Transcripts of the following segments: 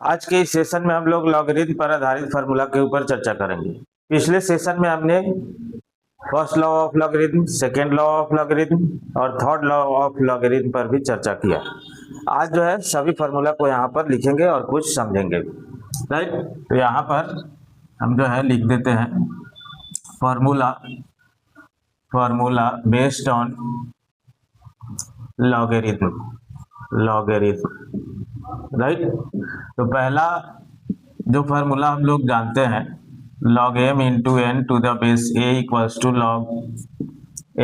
आज के इस सेशन में हम लोग लॉगरिथम पर आधारित फार्मूला के ऊपर चर्चा करेंगे। पिछले सेशन में हमने first law of logarithm, second law of logarithm और थर्ड लॉ ऑफ लॉगरिथम पर भी चर्चा किया। आज जो है सभी फार्मूला को यहाँ पर लिखेंगे और कुछ समझेंगे, राइट। तो यहाँ पर हम जो है लिख देते हैं formula based on logarithm, right. तो पहला जो फार्मूला हम लोग जानते हैं, log m into n to the base a equals to log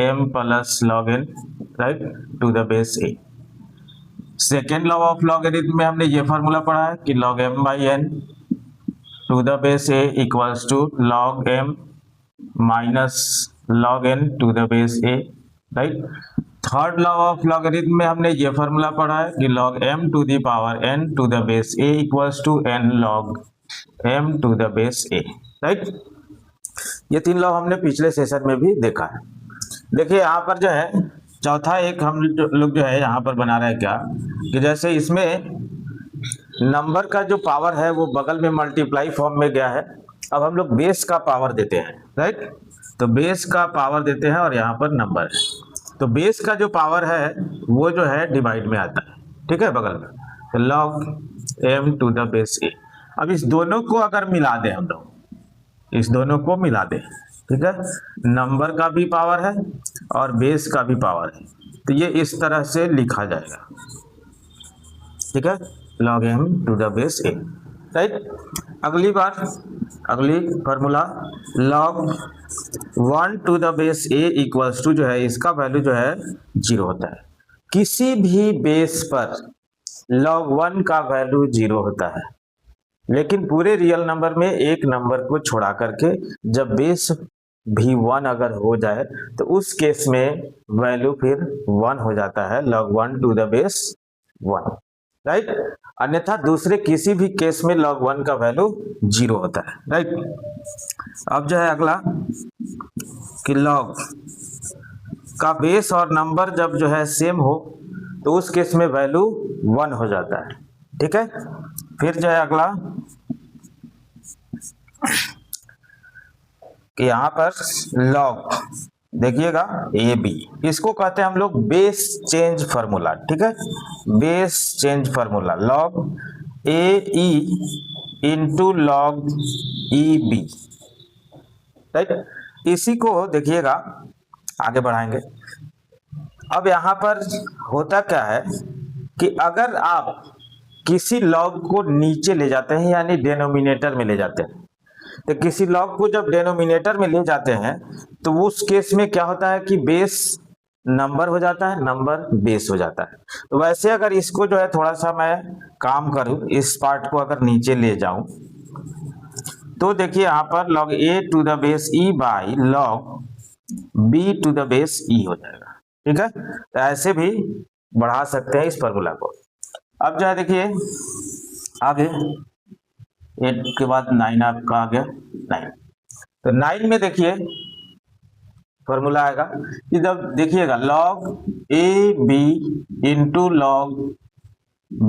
m plus log n, right, to the base a। Second law of logarithm में हमने ये फार्मूला पढ़ा है कि log m by n to the base a equals to log m minus log n to the base a, right. Third law of logarithm में हमने ये formula पढ़ा है कि log m to the power n to the base a equals to n log m to the base a, right. ये तीन law हमने पिछले सेशन में भी देखा है। देखिए यहाँ पर जो है चौथा एक हम लोग जो है यहाँ पर बना रहे हैं क्या, कि जैसे इसमें नंबर का जो पावर है वो बगल में मल्टीप्लाई फॉर्म में गया है। अब हम लोग बेस का पावर देते हैं, राइट। तो बेस का पावर देते हैं और यहाँ पर नंबर है, तो बेस का जो पावर है वो जो है डिवाइड में आता है, ठीक है, बगल में। तो log m to the base a। अब इस दोनों को अगर मिला दें हम लोग, इस दोनों को मिला दें, ठीक है, नंबर का भी पावर है और बेस का भी पावर है, तो ये इस तरह से लिखा जाएगा, ठीक है, log m to the base a, right. अगली formula log 1 to the base a equals to जो है इसका वैल्यू जो है 0 होता है। किसी भी बेस पर log 1 का वैल्यू 0 होता है, लेकिन पूरे रियल नंबर में एक नंबर को छोड़ा करके जब बेस भी 1 अगर हो जाए तो उस केस में वैल्यू फिर 1 हो जाता है, log 1 to the base 1, right. अन्यथा दूसरे किसी भी केस में log 1 का वैल्यू 0 होता है, राइट। अब जो है अगला कि log का बेस और नंबर जब जो है सेम हो तो उस केस में वैल्यू 1 हो जाता है, ठीक है। फिर जो है अगला कि यहाँ पर log देखिएगा ए बी, इसको कहते हैं हम लोग बेस चेंज फार्मूला, ठीक है, base change formula log A E into log E B, right. इसी को देखिएगा आगे बढ़ाएंगे। अब यहाँ पर होता क्या है कि अगर आप किसी log को नीचे ले जाते हैं यानी डेनोमिनेटर में ले जाते हैं, तो किसी log को जब डेनोमिनेटर में ले जाते हैं तो उस केस में क्या होता है कि बेस नंबर हो जाता है, नंबर बेस हो जाता है। तो वैसे अगर इसको जो है थोड़ा सा मैं काम करूं, इस पार्ट को अगर नीचे ले जाऊं तो देखिए यहाँ पर log a to the base e by log b to the base e हो जाएगा, ठीक है। तो ऐसे भी बढ़ा सकते हैं इस फार्मूला को। अब जो है देखिए आगे 8 के बाद 9 आपका आ गया 9। तो 9 में देखिए फार्मूला आएगा कि जब देखिएगा log a b into log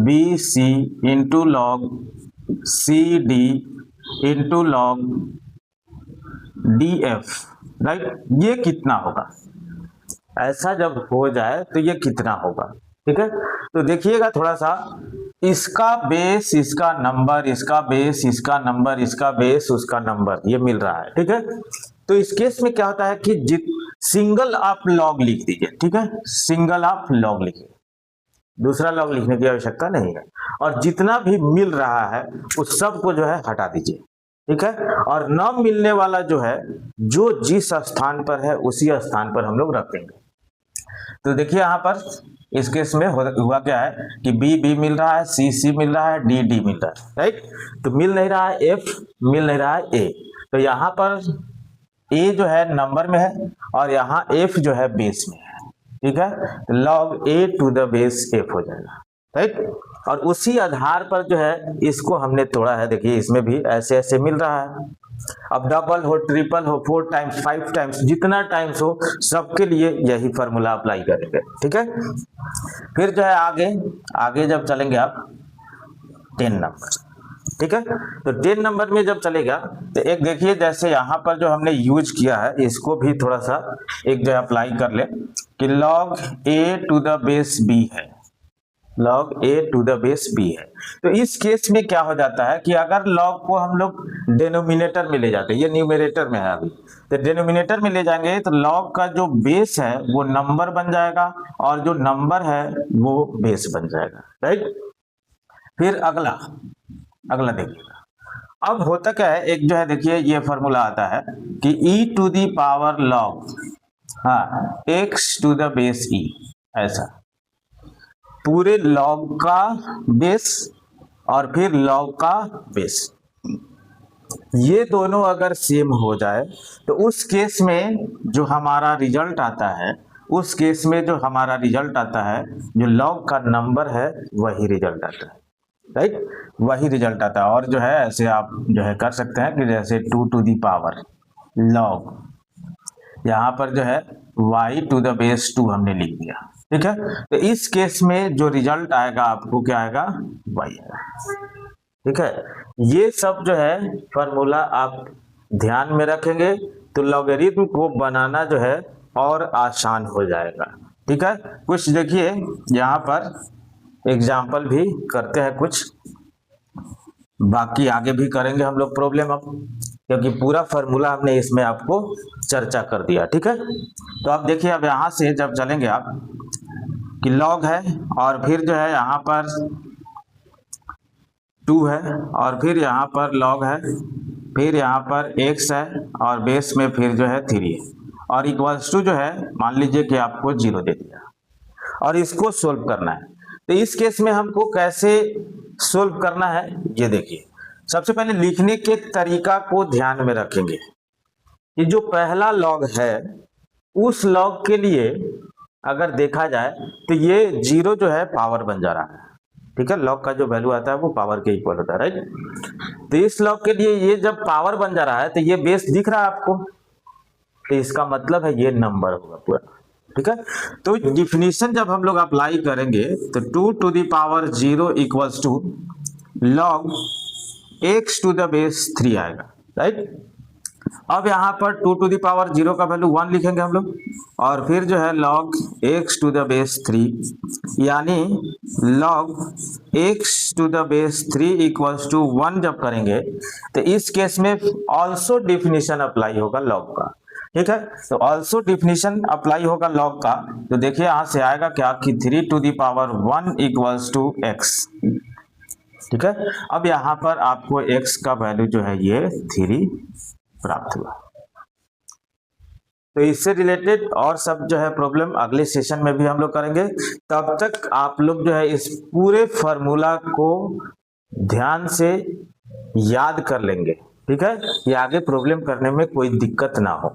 b c into log c d into log d f, right. ये कितना होगा, ऐसा जब हो जाए तो ये कितना होगा, ठीक है। तो देखिएगा थोड़ा सा, इसका बेस इसका नंबर, इसका बेस इसका नंबर, इसका बेस उसका नंबर, ये मिल रहा है, ठीक है। तो इस केस में क्या होता है कि सिंगल आप लॉग लिख दीजिए, ठीक है, सिंगल आप लॉग लिखिए, दूसरा लॉग लिखने की आवश्यकता नहीं है। और जितना भी मिल रहा है उस सब को जो है हटा दीजिए, ठीक है। और न मिलने वाला जो है जो जिस स्थान पर है उसी स्थान पर हम लोग रख देंगे। तो देखिए यहाँ पर इस केस में हुआ क्या है कि बी मिल रहा है, सी मिल रहा है, डी मिल रहा है, राइट। तो मिल नहीं रहा है एफ, मिल नहीं रहा है ए, तो यहाँ पर ए जो है नंबर में है और यहाँ एफ जो है बेस में है, ठीक है। तो log a to the base f हो जाएगा, राइट। और उसी आधार पर जो है इसको हमने तोड़ा है, देखिए इसमें भी ऐसे ऐसे मिल रहा है। अब डबल हो, ट्रिपल हो, 4 टाइम्स 5 टाइम्स, जितना टाइम्स हो सबके लिए यही फार्मूला अप्लाई करेंगे, ठीक है। फिर जो है आगे जब चलेंगे आप 10 नंबर, ठीक है। तो 10 नंबर में जब चलेगा तो एक देखिए, जैसे यहाँ पर जो हमने यूज किया है इसको भी थोड़ा सा एक जो अप्लाई कर ले कि log a to the base b है, log a to the base b है। तो इस केस में क्या हो जाता है कि अगर log को हम लोग डिनोमिनेटर में ले जाते हैं, ये न्यूमरेटर में है अभी, तो डिनोमिनेटर में ले जाएंगे तो log का जो बेस है वो नंबर बन जाएगा और जो नंबर है वो बेस बन जाएगा, राइट। फिर अगला देखिएगा, अब होता क्या है, एक जो है देखिए ये फॉर्मूला आता है कि e to the power log, हाँ, x to the base e, ऐसा पूरे log का बेस और फिर log का बेस, ये दोनों अगर सेम हो जाए तो उस केस में जो हमारा रिजल्ट आता है, उस केस में जो हमारा रिजल्ट आता है, जो log का नंबर है वही रिजल्ट आता है, राइट, वही रिजल्ट आता है। और जो है ऐसे आप जो है कर सकते हैं कि जैसे 2 टू दी पावर log, यहाँ पर जो है y टू द बेस 2 हमने लिख दिया, ठीक है। तो इस केस में जो रिजल्ट आएगा आपको क्या आएगा, y आएगा, ठीक है। ये सब जो है फॉर्मूला आप ध्यान में रखेंगे तो लॉगरिथम को बनाना जो है और आसान हो जाएगा, ठीक है। कुछ देखिए यहाँ पर एग्जाम्पल भी करते हैं कुछ, बाकी आगे भी करेंगे हम लोग प्रॉब्लम अब, क्योंकि पूरा फॉर्मूला हमने इसमें आपको चर्चा कर दिया, ठीक है। तो आप देखिए, अब यहाँ से जब चलेंगे आप कि log है और फिर जो है यहाँ पर 2 है और फिर यहाँ पर log है, फिर यहाँ पर x है और बेस में फिर जो है 3 है और इक्वल्स टू जो है मान लीजिए कि आपको 0 दे दिया और इसको सोल्व करना है। तो इस केस में हमको कैसे सोल्व करना है ये देखिए, सबसे पहले लिखने के तरीका को ध्यान में रखेंगे कि जो पहला log है उस log के लिए अगर देखा जाए तो ये 0 जो है पावर बन जा रहा है, ठीक है। log का जो वैल्यू आता है वो पावर के इक्वल होता है, राइट। तो इस log के लिए ये जब पावर बन जा रहा है तो ये बेस दिख रहा है आपको, तो इसका मतलब है ये नंबर होगा पूरा, ठीक है। तो डिफिनीशन जब हम लोग अप्लाई करेंगे तो 2 to the power 0 equals to log x to the base 3 आएगा, राइट। अब यहाँ पर 2 टू दी पावर 0 का वैल्यू 1 लिखेंगे हम लोग और फिर जो है log x to the base 3, यानी log x to the base 3 equals to 1 जब करेंगे तो इस केस में ऑल्सो डिफिनीशन अप्लाई होगा log का, ठीक है। तो ऑल्सो डिफिनीशन अप्लाई होगा log का, तो देखिए यहाँ से आएगा क्या कि 3 to the power 1 equals to x, ठीक है। अब यहाँ पर आपको x का वैल्यू जो है ये 3 प्राप्त हुआ। तो इससे रिलेटेड और सब जो है प्रॉब्लम अगले सेशन में भी हम लोग करेंगे, तब तक आप लोग जो है इस पूरे फॉर्मूला को ध्यान से याद कर लेंगे, ठीक है, ये आगे प्रॉब्लम करने में कोई दिक्कत ना हो।